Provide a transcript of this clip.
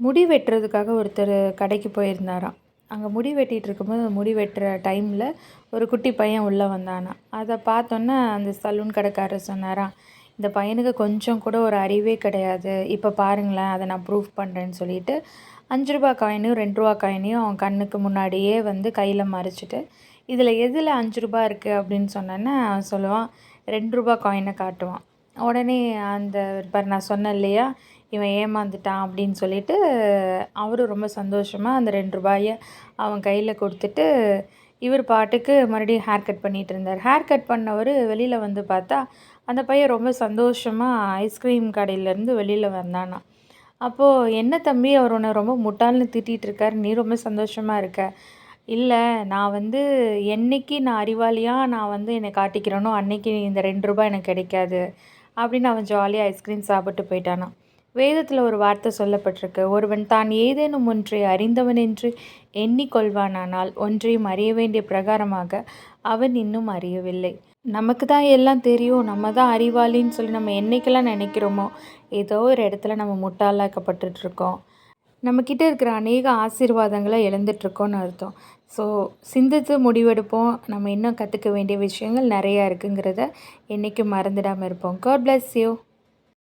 முடி வெட்டுறதுக்காக ஒருத்தர் கடைக்கு போயிருந்தாராம். அங்கே முடி வெட்டிகிட்டு இருக்கும்போது முடி வெட்டுற டைமில் ஒரு குட்டி பையன் உள்ளே வந்தானாம். அதை பார்த்தோன்னே அந்த சலூன் கடைக்காரர் சொன்னாராம், இந்த பையனுக்கு கொஞ்சம் கூட ஒரு அறிவே கிடையாது, இப்போ பாருங்களேன் அதை நான் ப்ரூஃப் பண்ணுறேன்னு சொல்லிட்டு 5 ரூபா காயினையும் 2 ரூபா காயினையும் அவன் கண்ணுக்கு முன்னாடியே வந்து கையில் மறைச்சிட்டு, இதில் எதில் 5 ரூபா இருக்குது அப்படின்னு சொன்னோன்னே அவன் சொல்லுவான், 2 ரூபா காயினை காட்டுவான். உடனே அந்த பாரு நான் சொன்னேன் இல்லையா, இவன் ஏமாந்துட்டான் அப்படின்னு சொல்லிட்டு அவரும் ரொம்ப சந்தோஷமாக அந்த 2 ரூபாயை அவன் கையில் கொடுத்துட்டு இவர் பாட்டுக்கு மறுபடியும் ஹேர் கட் பண்ணிகிட்டு இருந்தார். ஹேர் கட் பண்ணவர் வெளியில் வந்து பார்த்தா அந்த பையன் ரொம்ப சந்தோஷமாக ஐஸ்கிரீம் கடையிலேருந்து வெளியில் வந்தானா. அப்போது என்ன தம்பி, அவர் உன்னை ரொம்ப முட்டாள்னு திட்டிகிட்டு இருக்கார், நீ ரொம்ப சந்தோஷமாக இருக்க. இல்லை, நான் வந்து என்னைக்கு நான் அறிவாளியாக நான் வந்து என்னை காட்டிக்கிறேனோ அன்னைக்கு இந்த 2 ரூபாய் எனக்கு கிடைக்காது அப்படின்னு அவன் ஜாலியாக ஐஸ்கிரீம் சாப்பிட்டு போயிட்டானான். வேதத்தில் ஒரு வார்த்தை சொல்லப்பட்டிருக்கு, ஒருவன் தான் ஏதேனும் ஒன்றை அறிந்தவன் என்று எண்ணிக்கொள்வானானால் ஒன்றையும் அறிய வேண்டிய பிரகாரமாக அவன் இன்னும் அறியவில்லை. நமக்கு தான் எல்லாம் தெரியும், நம்ம தான் அறிவாளின்னு சொல்லி நம்ம என்னைக்கெல்லாம் நினைக்கிறோமோ ஏதோ ஒரு இடத்துல நம்ம முட்டாளாக்கப்பட்டுருக்கோம். நம்மக்கிட்ட இருக்கிற அநேக ஆசீர்வாதங்களை இழந்துட்டுருக்கோன்னு அர்த்தம். ஸோ சிந்தித்து முடிவெடுப்போம். நம்ம இன்னும் கற்றுக்க வேண்டிய விஷயங்கள் நிறையா இருக்குங்கிறத என்றைக்கும் மறந்துடாமல் இருப்போம். God bless you.